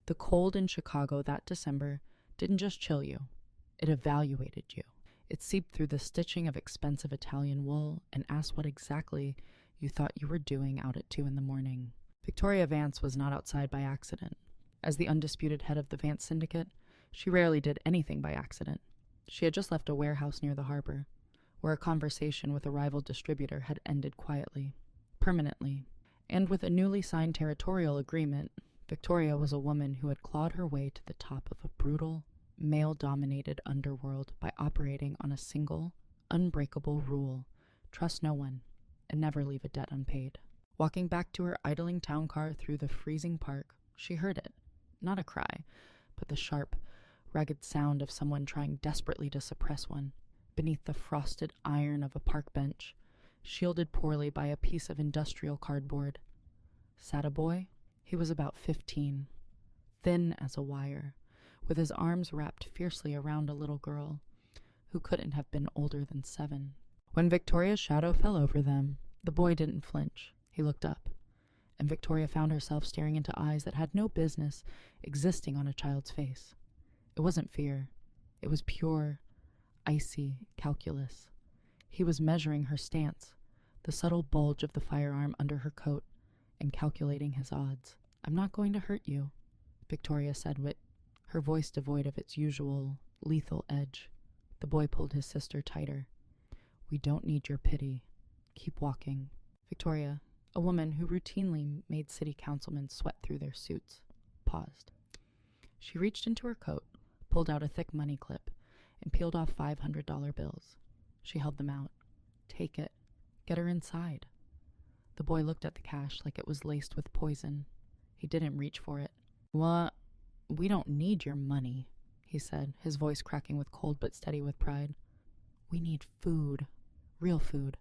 The cold in Chicago that December didn't just chill you, it evaluated you. It seeped through the stitching of expensive Italian wool and asked what exactly you thought you were doing out at 2 in the morning. Victoria Vance was not outside by accident. As the undisputed head of the Vance syndicate, she rarely did anything by accident. She had just left a warehouse near the harbor, where a conversation with a rival distributor had ended quietly, permanently. And with a newly signed territorial agreement, Victoria was a woman who had clawed her way to the top of a brutal, male-dominated underworld by operating on a single, unbreakable rule: trust no one and never leave a debt unpaid. Walking back to her idling town car through the freezing park, she heard it. Not a cry, but the sharp, ragged sound of someone trying desperately to suppress one. Beneath the frosted iron of a park bench, shielded poorly by a piece of industrial cardboard, sat a boy. He was about 15, thin as a wire, with his arms wrapped fiercely around a little girl who couldn't have been older than 7. When Victoria's shadow fell over them, the boy didn't flinch. He looked up, and Victoria found herself staring into eyes that had no business existing on a child's face. It wasn't fear. It was pure, icy calculus. He was measuring her stance, the subtle bulge of the firearm under her coat, and calculating his odds. "I'm not going to hurt you," Victoria said, her voice devoid of its usual lethal edge. The boy pulled his sister tighter. "We don't need your pity. Keep walking." Victoria, a woman who routinely made city councilmen sweat through their suits, paused. She reached into her coat, pulled out a thick money clip, and peeled off $500 bills. She held them out. "Take it. Get her inside." The boy looked at the cash like it was laced with poison. He didn't reach for it. "What? We don't need your money," he said, his voice cracking with cold but steady with pride. "We need food. Real food.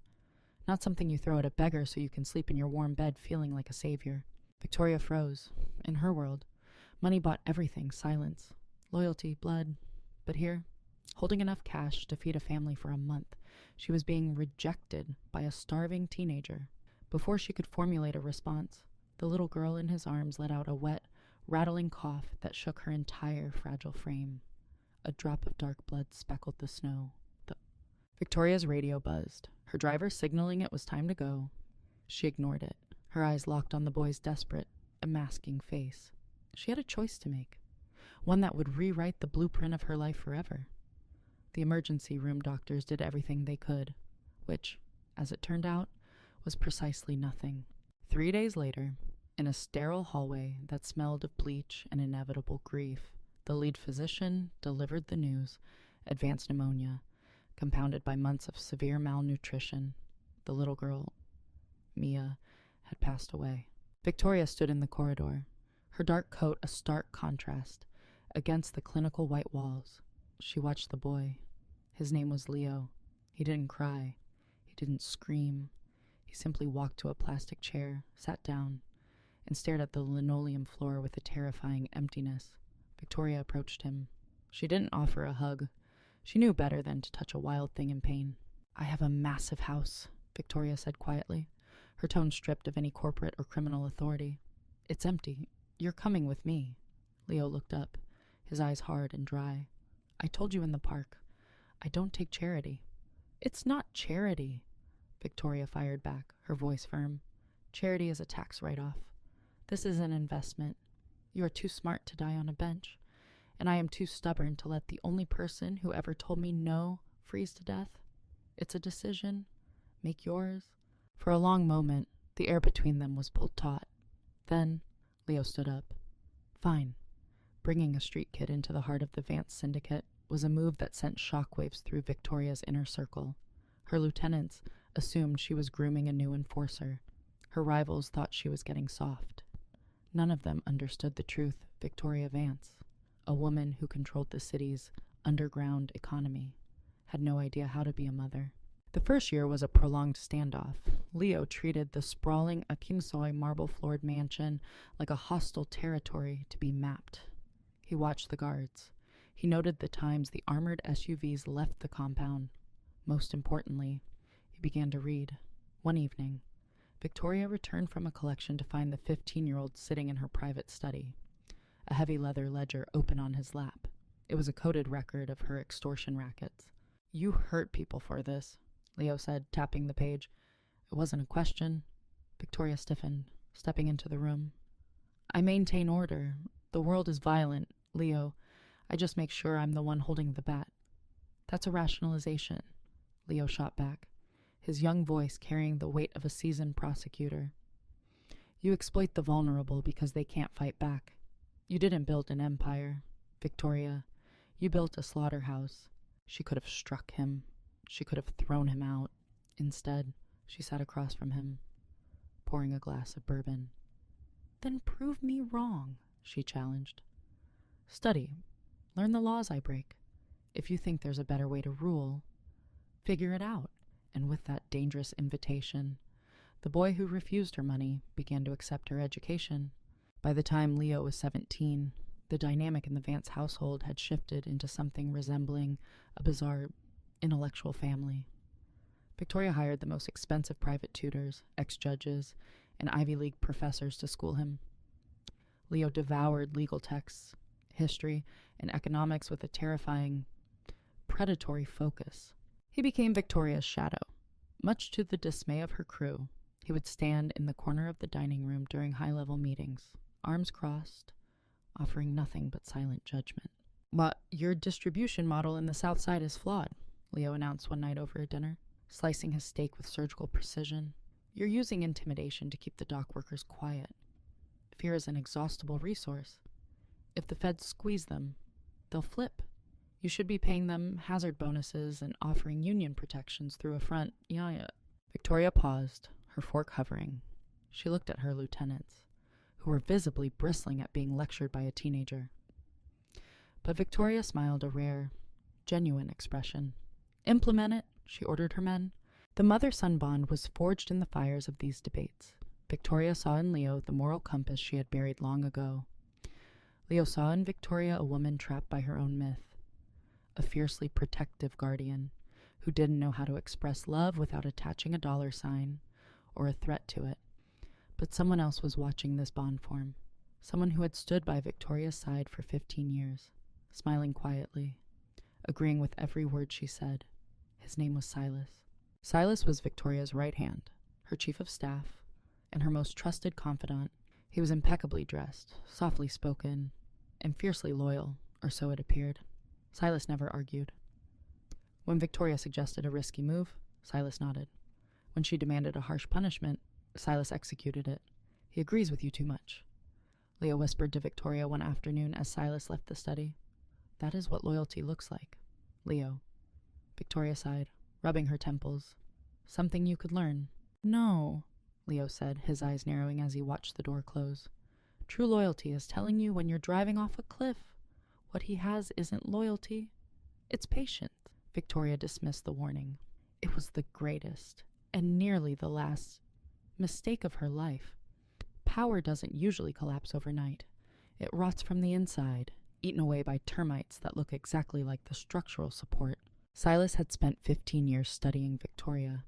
Not something you throw at a beggar so you can sleep in your warm bed feeling like a savior." Victoria froze. In her world, money bought everything: silence, loyalty, blood. But here, holding enough cash to feed a family for a month, she was being rejected by a starving teenager. Before she could formulate a response, the little girl in his arms let out a wet, rattling cough that shook her entire fragile frame. A drop of dark blood speckled the snow. Victoria's radio buzzed, her driver signaling it was time to go. She ignored it, her eyes locked on the boy's desperate, unmasking face. She had a choice to make, one that would rewrite the blueprint of her life forever. The emergency room doctors did everything they could, which, as it turned out, was precisely nothing. 3 days later, in a sterile hallway that smelled of bleach and inevitable grief, the lead physician delivered the news: advanced pneumonia, compounded by months of severe malnutrition. The little girl, Mia, had passed away. Victoria stood in the corridor, her dark coat a stark contrast against the clinical white walls. She watched the boy. His name was Leo. He didn't cry. He didn't scream. He simply walked to a plastic chair, sat down, and stared at the linoleum floor with a terrifying emptiness. Victoria approached him. She didn't offer a hug. She knew better than to touch a wild thing in pain. "I have a massive house," Victoria said quietly, her tone stripped of any corporate or criminal authority. "It's empty. You're coming with me." Leo looked up, his eyes hard and dry. "I told you in the park. I don't take charity." "It's not charity," Victoria fired back, her voice firm. "Charity is a tax write-off. This is an investment. You are too smart to die on a bench, and I am too stubborn to let the only person who ever told me no freeze to death. It's a decision. Make yours." For a long moment, the air between them was pulled taut. Then, Leo stood up. "Fine." Bringing a street kid into the heart of the Vance syndicate was a move that sent shockwaves through Victoria's inner circle. Her lieutenants assumed she was grooming a new enforcer. Her rivals thought she was getting soft. None of them understood the truth. Victoria Vance, a woman who controlled the city's underground economy, had no idea how to be a mother. The first year was a prolonged standoff. Leo treated the sprawling Akinsoy marble-floored mansion like a hostile territory to be mapped. He watched the guards. He noted the times the armored SUVs left the compound. Most importantly, he began to read. One evening, Victoria returned from a collection to find the 15-year-old sitting in her private study. a heavy leather ledger open on his lap. It was a coded record of her extortion rackets. "You hurt people for this," Leo said, tapping the page. It wasn't a question. Victoria stiffened, stepping into the room. "I maintain order. The world is violent, Leo. I just make sure I'm the one holding the bat." "That's a rationalization," Leo shot back, his young voice carrying the weight of a seasoned prosecutor. "You exploit the vulnerable because they can't fight back. You didn't build an empire, Victoria. You built a slaughterhouse." She could have struck him. She could have thrown him out. Instead, she sat across from him, pouring a glass of bourbon. "Then prove me wrong," she challenged. "Study. Learn the laws I break. If you think there's a better way to rule, figure it out." And with that dangerous invitation, the boy who refused her money began to accept her education. By the time Leo was 17, the dynamic in the Vance household had shifted into something resembling a bizarre intellectual family. Victoria hired the most expensive private tutors, ex-judges, and Ivy League professors to school him. Leo devoured legal texts, history, and economics with a terrifying, predatory focus. He became Victoria's shadow. Much to the dismay of her crew, he would stand in the corner of the dining room during high-level meetings, arms crossed, offering nothing but silent judgment. "But your distribution model in the South Side is flawed," Leo announced one night over a dinner, slicing his steak with surgical precision. "You're using intimidation to keep the dock workers quiet. Fear is an inexhaustible resource. If the feds squeeze them, they'll flip. You should be paying them hazard bonuses and offering union protections through a front yaya." Victoria paused, her fork hovering. She looked at her lieutenants, who were visibly bristling at being lectured by a teenager. But Victoria smiled a rare, genuine expression. "Implement it," she ordered her men. The mother-son bond was forged in the fires of these debates. Victoria saw in Leo the moral compass she had buried long ago. Leo saw in Victoria a woman trapped by her own myth, a fiercely protective guardian who didn't know how to express love without attaching a dollar sign or a threat to it. But someone else was watching this bond form, someone who had stood by Victoria's side for 15 years, smiling quietly, agreeing with every word she said. His name was Silas. Silas was Victoria's right hand, her chief of staff, and her most trusted confidant. He was impeccably dressed, softly spoken, and fiercely loyal, or so it appeared. Silas never argued. When Victoria suggested a risky move, Silas nodded. When she demanded a harsh punishment, Silas executed it. "He agrees with you too much," Leo whispered to Victoria one afternoon as Silas left the study. "That is what loyalty looks like, Leo." Victoria sighed, rubbing her temples. "Something you could learn." "No," Leo said, his eyes narrowing as he watched the door close. "True loyalty is telling you when you're driving off a cliff. What he has isn't loyalty, it's patience." Victoria dismissed the warning. It was the greatest, and nearly the last, mistake of her life. Power doesn't usually collapse overnight. It rots from the inside, eaten away by termites that look exactly like the structural support. Silas had spent 15 years studying Victoria.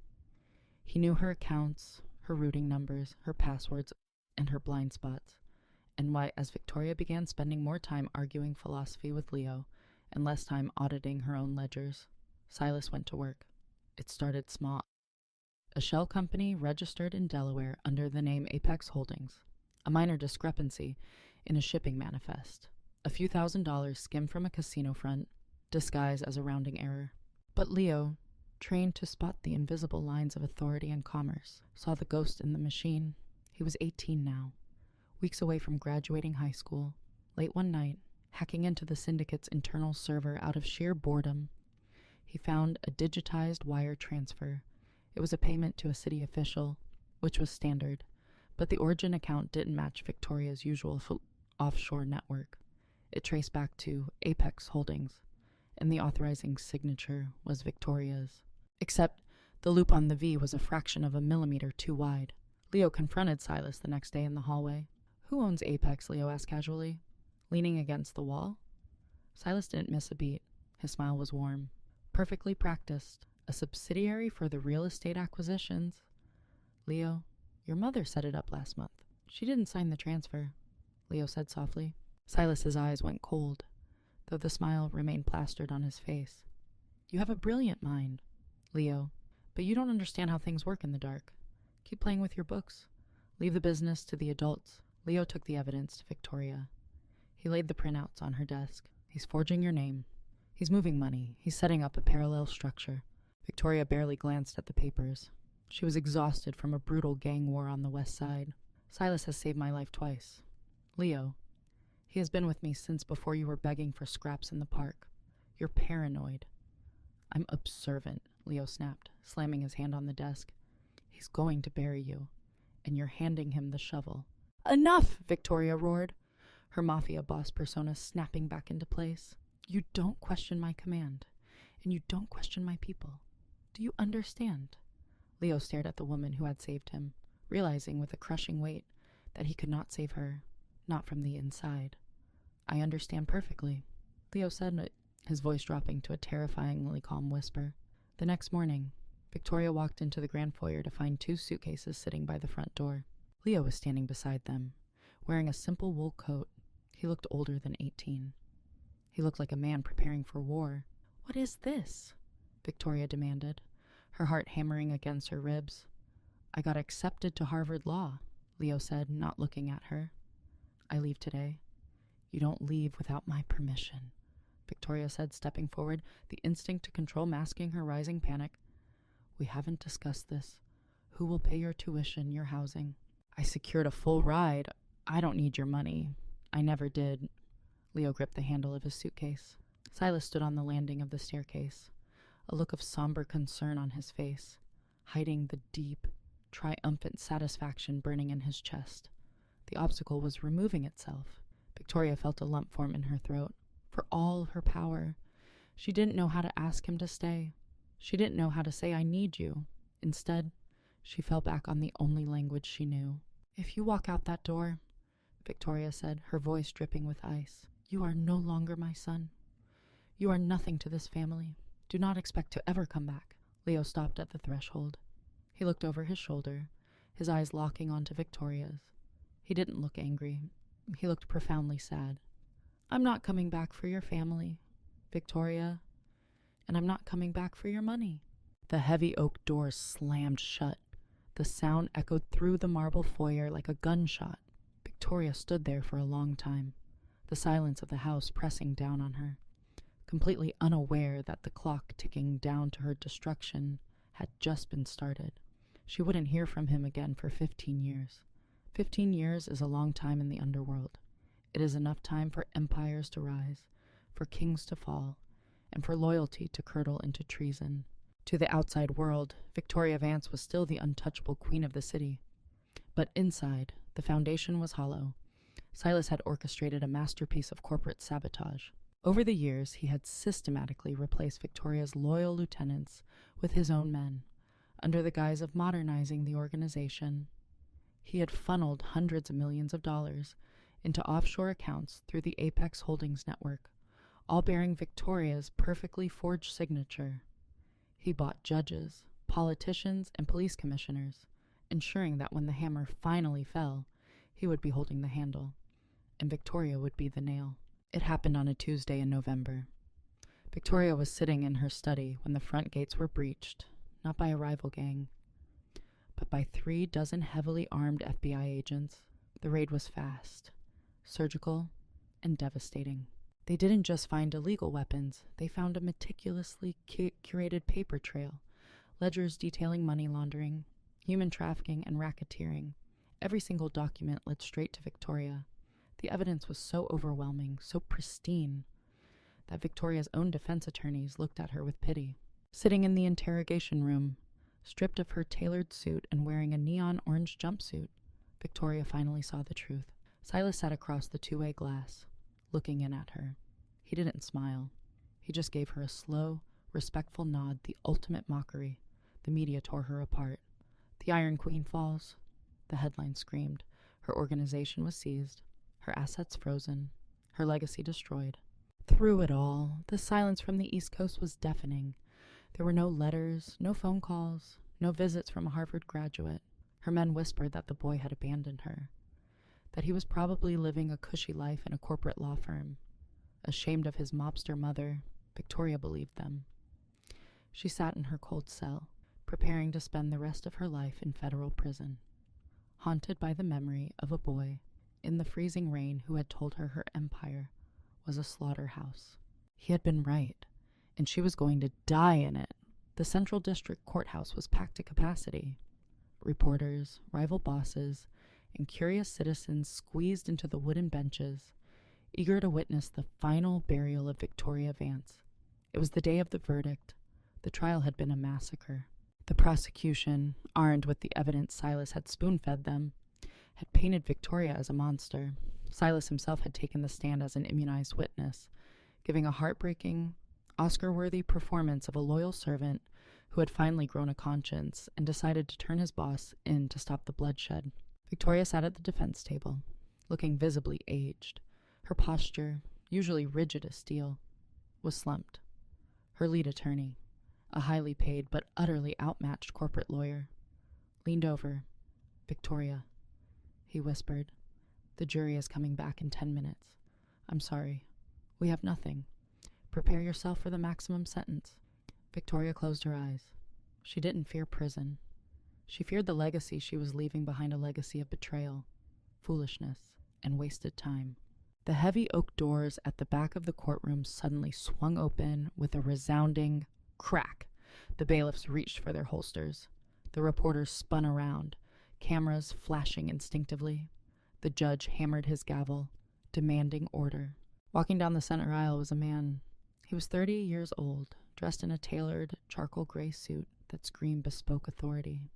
He knew her accounts, her routing numbers, her passwords, and her blind spots. And why, as Victoria began spending more time arguing philosophy with Leo and less time auditing her own ledgers, Silas went to work. It started small. A shell company registered in Delaware under the name Apex Holdings, a minor discrepancy in a shipping manifest, a few $1,000s skimmed from a casino front, disguised as a rounding error. But Leo, trained to spot the invisible lines of authority and commerce, saw the ghost in the machine. He was 18 now, weeks away from graduating high school. Late one night, hacking into the syndicate's internal server out of sheer boredom, he found a digitized wire transfer. It was a payment to a city official, which was standard, but the origin account didn't match Victoria's usual offshore network. It traced back to Apex Holdings, and the authorizing signature was Victoria's. Except the loop on the V was a fraction of a millimeter too wide. Leo confronted Silas the next day in the hallway. "Who owns Apex?" Leo asked casually, leaning against the wall. Silas didn't miss a beat. His smile was warm, perfectly practiced. "A subsidiary for the real estate acquisitions. Leo, your mother set it up last month." "She didn't sign the transfer," Leo said softly. Silas's eyes went cold, though the smile remained plastered on his face. You have a brilliant mind, Leo, but you don't understand how things work in the dark. Keep playing with your books. Leave the business to the adults. Leo took the evidence to Victoria. He laid the printouts on her desk. He's forging your name. He's moving money. He's setting up a parallel structure. Victoria barely glanced at the papers. She was exhausted from a brutal gang war on the west side. Silas has saved my life twice. Leo, he has been with me since before you were begging for scraps in the park. You're paranoid. I'm observant, Leo snapped, slamming his hand on the desk. He's going to bury you, and you're handing him the shovel. Enough, Victoria roared, her Mafia boss persona snapping back into place. You don't question my command, and you don't question my people. Do you understand? Leo stared at the woman who had saved him, realizing with a crushing weight that he could not save her, not from the inside. I understand perfectly, Leo said, his voice dropping to a terrifyingly calm whisper. The next morning, Victoria walked into the grand foyer to find 2 suitcases sitting by the front door. Leo was standing beside them, wearing a simple wool coat. He looked older than 18. He looked like a man preparing for war. What is this? Victoria demanded, her heart hammering against her ribs. I got accepted to Harvard Law, Leo said, not looking at her. I leave today. You don't leave without my permission, Victoria said, stepping forward, the instinct to control masking her rising panic. We haven't discussed this. Who will pay your tuition, your housing? I secured a full ride. I don't need your money. I never did. Leo gripped the handle of his suitcase. Silas stood on the landing of the staircase, a look of somber concern on his face, hiding the deep, triumphant satisfaction burning in his chest. The obstacle was removing itself. Victoria felt a lump form in her throat. For all her power, she didn't know how to ask him to stay. She didn't know how to say, I need you. Instead, she fell back on the only language she knew. If you walk out that door, Victoria said, her voice dripping with ice, you are no longer my son. You are nothing to this family. Do not expect to ever come back. Leo stopped at the threshold. He looked over his shoulder, his eyes locking onto Victoria's. He didn't look angry. He looked profoundly sad. I'm not coming back for your family, Victoria, and I'm not coming back for your money. The heavy oak door slammed shut. The sound echoed through the marble foyer like a gunshot. Victoria stood there for a long time, the silence of the house pressing down on her, completely unaware that the clock ticking down to her destruction had just been started. She wouldn't hear from him again for 15 years. 15 years is a long time in the underworld. It is enough time for empires to rise, for kings to fall, and for loyalty to curdle into treason. To the outside world, Victoria Vance was still the untouchable queen of the city. But inside, the foundation was hollow. Silas had orchestrated a masterpiece of corporate sabotage. Over the years, he had systematically replaced Victoria's loyal lieutenants with his own men, under the guise of modernizing the organization. He had funneled hundreds of millions of dollars into offshore accounts through the Apex Holdings network, all bearing Victoria's perfectly forged signature. He bought judges, politicians, and police commissioners, ensuring that when the hammer finally fell, he would be holding the handle, and Victoria would be the nail. It happened on a Tuesday in November. Victoria was sitting in her study when the front gates were breached, not by a rival gang, but by 36 heavily armed FBI agents. The raid was fast, surgical, and devastating. They didn't just find illegal weapons, they found a meticulously curated paper trail, ledgers detailing money laundering, human trafficking, and racketeering. Every single document led straight to Victoria. The evidence was so overwhelming, so pristine, that Victoria's own defense attorneys looked at her with pity. Sitting in the interrogation room, stripped of her tailored suit and wearing a neon orange jumpsuit, Victoria finally saw the truth. Silas sat across the two-way glass, looking in at her. He didn't smile. He just gave her a slow, respectful nod, the ultimate mockery. The media tore her apart. The Iron Queen falls. The headline screamed. Her organization was seized, her assets frozen, her legacy destroyed. Through it all, the silence from the East Coast was deafening. There were no letters, no phone calls, no visits from a Harvard graduate. Her men whispered that the boy had abandoned her. that he was probably living a cushy life in a corporate law firm. Ashamed of his mobster mother, Victoria believed them. She sat in her cold cell, preparing to spend the rest of her life in federal prison, haunted by the memory of a boy in the freezing rain who had told her her empire was a slaughterhouse. He had been right, and she was going to die in it. The Central District Courthouse was packed to capacity. Reporters, rival bosses, and curious citizens squeezed into the wooden benches, eager to witness the final burial of Victoria Vance. It was the day of the verdict. The trial had been a massacre. The prosecution, armed with the evidence Silas had spoon-fed them, had painted Victoria as a monster. Silas himself had taken the stand as an immunized witness, giving a heartbreaking, Oscar-worthy performance of a loyal servant who had finally grown a conscience and decided to turn his boss in to stop the bloodshed. Victoria sat at the defense table, looking visibly aged. Her posture, usually rigid as steel, was slumped. Her lead attorney, a highly paid but utterly outmatched corporate lawyer, leaned over. "Victoria," he whispered, "the jury is coming back in 10 minutes. I'm sorry. We have nothing. Prepare yourself for the maximum sentence." Victoria closed her eyes. She didn't fear prison. She feared the legacy she was leaving behind, a legacy of betrayal, foolishness, and wasted time. The heavy oak doors at the back of the courtroom suddenly swung open with a resounding crack. The bailiffs reached for their holsters. The reporters spun around, cameras flashing instinctively. The judge hammered his gavel, demanding order. Walking down the center aisle was a man. He was 30 years old, dressed in a tailored charcoal gray suit that screamed bespoke authority.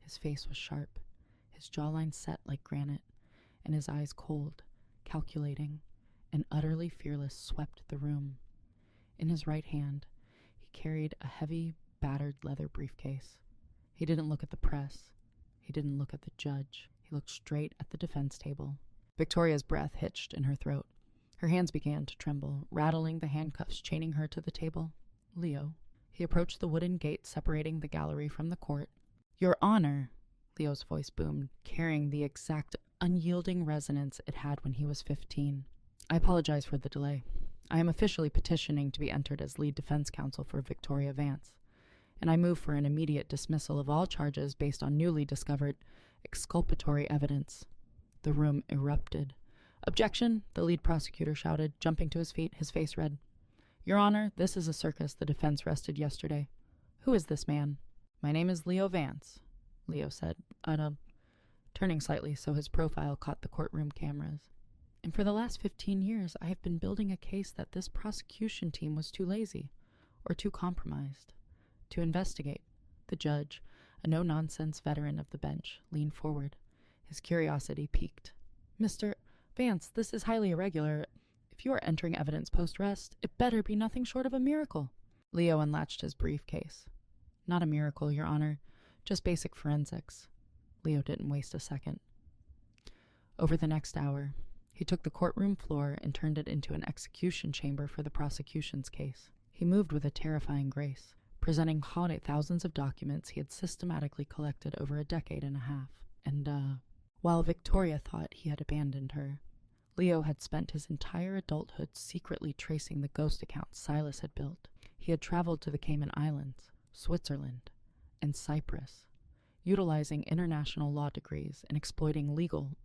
His face was sharp, his jawline set like granite, and his eyes cold, calculating, and utterly fearless swept the room. In his right hand, he carried a heavy, battered leather briefcase. He didn't look at the press. He didn't look at the judge. He looked straight at the defense table. Victoria's breath hitched in her throat. Her hands began to tremble, rattling the handcuffs chaining her to the table. "Leo." He approached the wooden gate separating the gallery from the court. "Your Honor," Leo's voice boomed, carrying the exact unyielding resonance it had when he was 15. "I apologize for the delay. I am officially petitioning to be entered as lead defense counsel for Victoria Vance, and I move for an immediate dismissal of all charges based on newly discovered exculpatory evidence." The room erupted. "Objection!" the lead prosecutor shouted, jumping to his feet, his face red. "Your Honor, this is a circus the defense rested yesterday. Who is this man?" "My name is Leo Vance," Leo said, turning slightly so his profile caught the courtroom cameras. "And for the last 15 years, I have been building a case that this prosecution team was too lazy, or too compromised, to investigate." The judge, a no-nonsense veteran of the bench, leaned forward. His curiosity piqued. "Mr. Vance, this is highly irregular. If you are entering evidence post-arrest, it better be nothing short of a miracle." Leo unlatched his briefcase. "Not a miracle, Your Honor. Just basic forensics." Leo didn't waste a second. Over the next hour, he took the courtroom floor and turned it into an execution chamber for the prosecution's case. He moved with a terrifying grace, presenting thousands of documents he had systematically collected over a decade and a half. And, while Victoria thought he had abandoned her, Leo had spent his entire adulthood secretly tracing the ghost accounts Silas had built. He had traveled to the Cayman Islands, Switzerland, and Cyprus, utilizing international law degrees and exploiting legal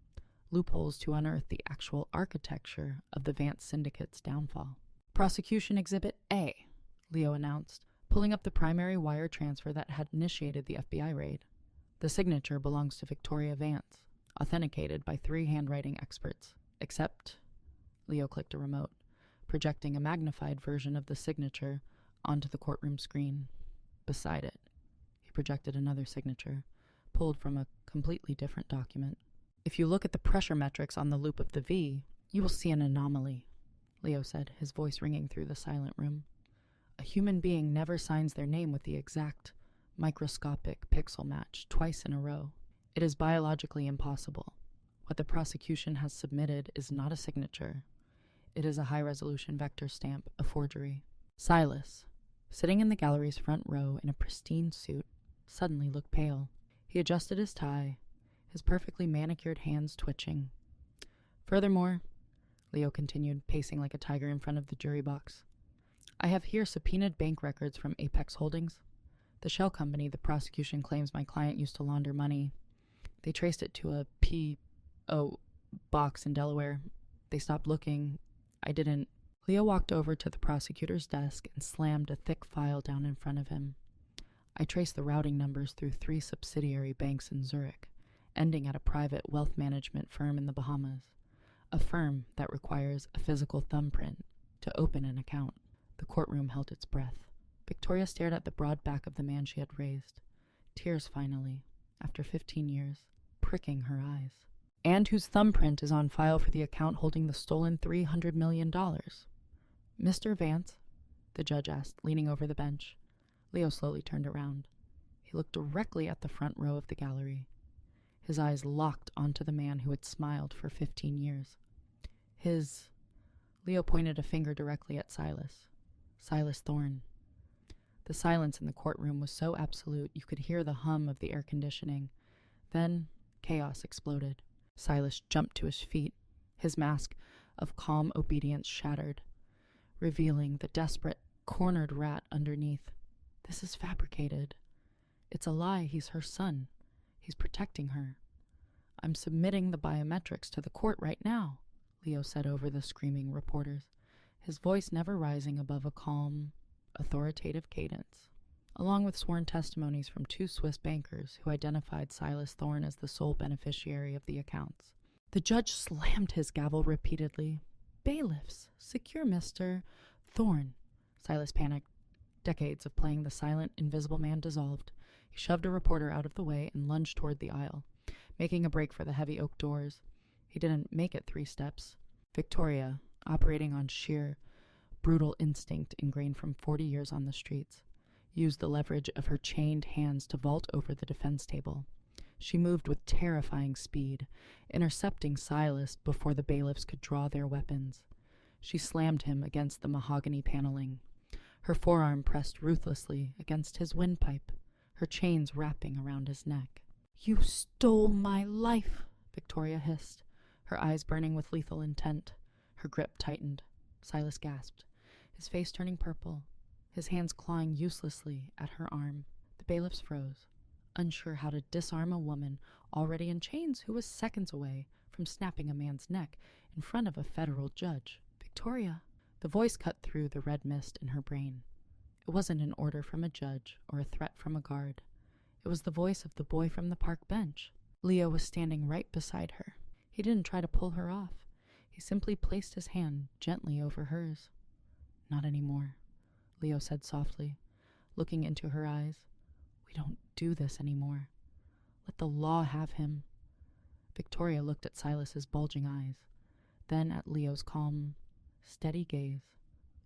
loopholes to unearth the actual architecture of the Vance syndicate's downfall. "Prosecution Exhibit A," Leo announced, pulling up the primary wire transfer that had initiated the FBI raid. "The signature belongs to Victoria Vance, authenticated by 3 handwriting experts, except," Leo clicked a remote, projecting a magnified version of the signature onto the courtroom screen. Beside it, he projected another signature, pulled from a completely different document. "If you look at the pressure metrics on the loop of the V, you will see an anomaly," Leo said, his voice ringing through the silent room. "A human being never signs their name with the exact, microscopic pixel match twice in a row. It is biologically impossible. What the prosecution has submitted is not a signature. It is a high-resolution vector stamp, a forgery." Silas, sitting in the gallery's front row in a pristine suit, suddenly looked pale. He adjusted his tie, his perfectly manicured hands twitching. Furthermore, Leo continued, pacing like a tiger in front of the jury box, I have here subpoenaed bank records from Apex Holdings, the shell company the prosecution claims my client used to launder money. They traced it to a P.O. box in Delaware. They stopped looking. I didn't. Leo walked over to the prosecutor's desk and slammed a thick file down in front of him. I traced the routing numbers through 3 subsidiary banks in Zurich, ending at a private wealth management firm in the Bahamas, a firm that requires a physical thumbprint to open an account. The courtroom held its breath. Victoria stared at the broad back of the man she had raised, tears finally, after 15 years, pricking her eyes. And whose thumbprint is on file for the account holding the stolen $300 million? Mr. Vance, the judge asked, leaning over the bench. Leo slowly turned around. He looked directly at the front row of the gallery. His eyes locked onto the man who had smiled for 15 years. Leo pointed a finger directly at Silas Thorne. The silence in the courtroom was so absolute you could hear the hum of the air conditioning. Then chaos exploded. Silas jumped to his feet, his mask of calm obedience shattered, revealing the desperate, cornered rat underneath. This is fabricated. It's a lie. He's her son. He's protecting her. I'm submitting the biometrics to the court right now, Leo said over the screaming reporters, his voice never rising above a calm, authoritative cadence, along with sworn testimonies from 2 Swiss bankers who identified Silas Thorne as the sole beneficiary of the accounts. The judge slammed his gavel repeatedly. Bailiffs, secure Mr. Thorne. Silas panicked. Decades of playing the silent, invisible man dissolved. He shoved a reporter out of the way and lunged toward the aisle, making a break for the heavy oak doors. He didn't make it 3 steps. Victoria, operating on sheer, brutal instinct ingrained from 40 years on the streets, used the leverage of her chained hands to vault over the defense table. She moved with terrifying speed, intercepting Silas before the bailiffs could draw their weapons. She slammed him against the mahogany paneling, her forearm pressed ruthlessly against his windpipe, her chains wrapping around his neck. You stole my life, Victoria hissed, her eyes burning with lethal intent. Her grip tightened. Silas gasped, his face turning purple, his hands clawing uselessly at her arm. The bailiffs froze, unsure how to disarm a woman already in chains who was seconds away from snapping a man's neck in front of a federal judge. Victoria! The voice cut through the red mist in her brain. It wasn't an order from a judge or a threat from a guard. It was the voice of the boy from the park bench. Leo was standing right beside her. He didn't try to pull her off. He simply placed his hand gently over hers. Not anymore, Leo said softly, looking into her eyes. We don't do this anymore. Let the law have him. Victoria looked at Silas's bulging eyes, then at Leo's calm, steady gaze.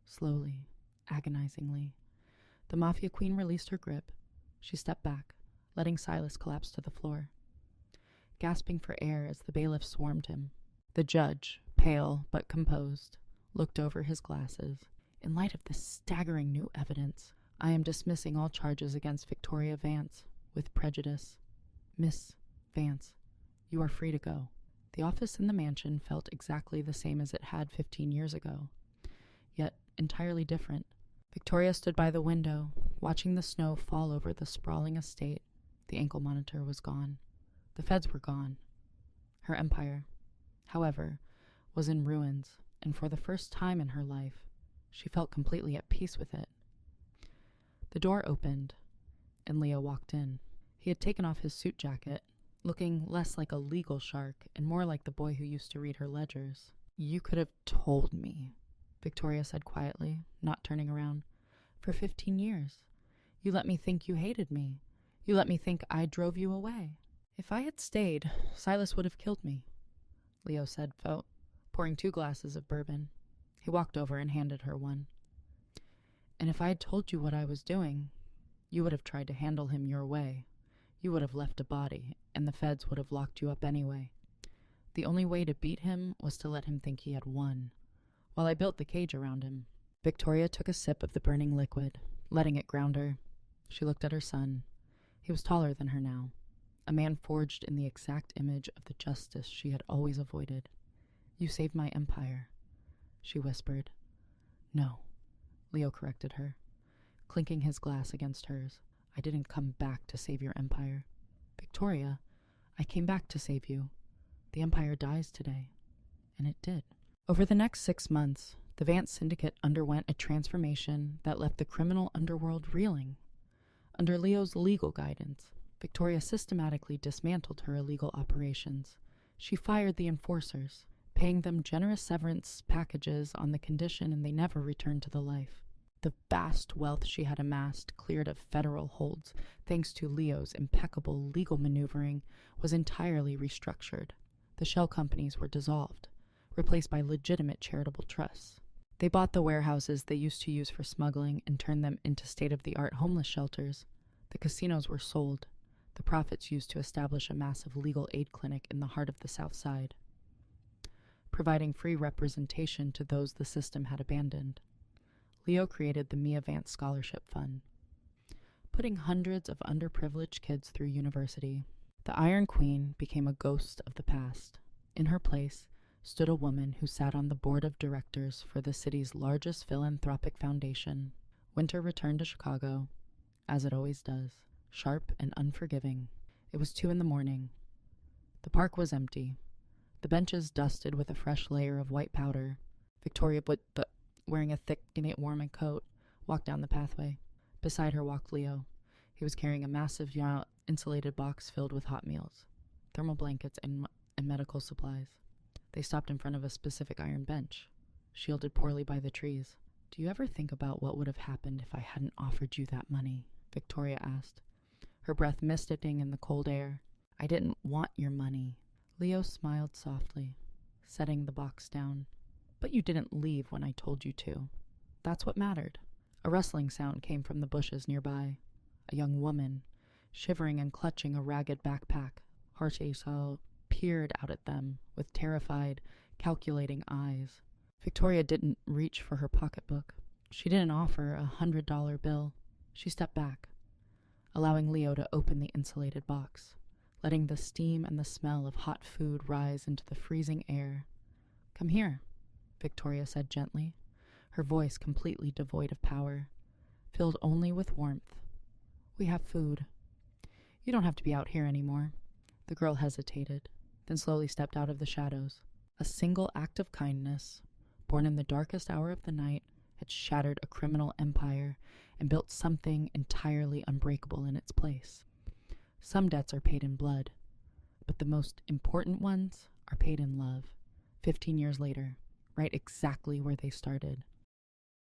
Slowly, agonizingly, the Mafia queen released her grip. She stepped back, letting Silas collapse to the floor, gasping for air as the bailiffs swarmed him. The judge, pale but composed, looked over his glasses. In light of this staggering new evidence, I am dismissing all charges against Victoria Vance with prejudice. Miss Vance, you are free to go. The office in the mansion felt exactly the same as it had 15 years ago, yet entirely different. Victoria stood by the window, watching the snow fall over the sprawling estate. The ankle monitor was gone. The feds were gone. Her empire, however, was in ruins, and for the first time in her life, she felt completely at peace with it. The door opened, and Leo walked in. He had taken off his suit jacket, looking less like a legal shark and more like the boy who used to read her ledgers. You could have told me, Victoria said quietly, not turning around. For 15 years. You let me think you hated me. You let me think I drove you away. If I had stayed, Silas would have killed me, Leo said, pouring 2 glasses of bourbon. He walked over and handed her one. And if I had told you what I was doing, you would have tried to handle him your way. You would have left a body, and the feds would have locked you up anyway. The only way to beat him was to let him think he had won, while I built the cage around him. Victoria took a sip of the burning liquid, letting it ground her. She looked at her son. He was taller than her now, a man forged in the exact image of the justice she had always avoided. You saved my empire, she whispered. No, Leo corrected her, clinking his glass against hers. I didn't come back to save your empire. Victoria, I came back to save you. The empire dies today. And it did. Over the next 6 months, the Vance syndicate underwent a transformation that left the criminal underworld reeling. Under Leo's legal guidance, Victoria systematically dismantled her illegal operations. She fired the enforcers, paying them generous severance packages on the condition they never returned to the life. The vast wealth she had amassed, cleared of federal holds, thanks to Leo's impeccable legal maneuvering, was entirely restructured. The shell companies were dissolved, replaced by legitimate charitable trusts. They bought the warehouses they used to use for smuggling and turned them into state-of-the-art homeless shelters. The casinos were sold, the profits used to establish a massive legal aid clinic in the heart of the South Side, providing free representation to those the system had abandoned. Leo created the Mia Vance Scholarship Fund, putting hundreds of underprivileged kids through university. The Iron Queen became a ghost of the past. In her place stood a woman who sat on the board of directors for the city's largest philanthropic foundation. Winter returned to Chicago, as it always does, sharp and unforgiving. It was 2 a.m. The park was empty, the benches dusted with a fresh layer of white powder. Victoria, wearing a thick, warm coat, walked down the pathway. Beside her walked Leo. He was carrying a massive, insulated box filled with hot meals, thermal blankets, and medical supplies. They stopped in front of a specific iron bench, shielded poorly by the trees. Do you ever think about what would have happened if I hadn't offered you that money? Victoria asked, her breath misting in the cold air. I didn't want your money. Leo smiled softly, setting the box down. But you didn't leave when I told you to. That's what mattered. A rustling sound came from the bushes nearby. A young woman, shivering and clutching a ragged backpack, Hartesau peered out at them with terrified, calculating eyes. Victoria didn't reach for her pocketbook. She didn't offer a $100 bill. She stepped back, allowing Leo to open the insulated box, letting the steam and the smell of hot food rise into the freezing air. Come here, Victoria said gently, her voice completely devoid of power, filled only with warmth. We have food. You don't have to be out here anymore. The girl hesitated, then slowly stepped out of the shadows. A single act of kindness, born in the darkest hour of the night, had shattered a criminal empire and built something entirely unbreakable in its place. Some debts are paid in blood, but the most important ones are paid in love. 15 years later, right exactly where they started.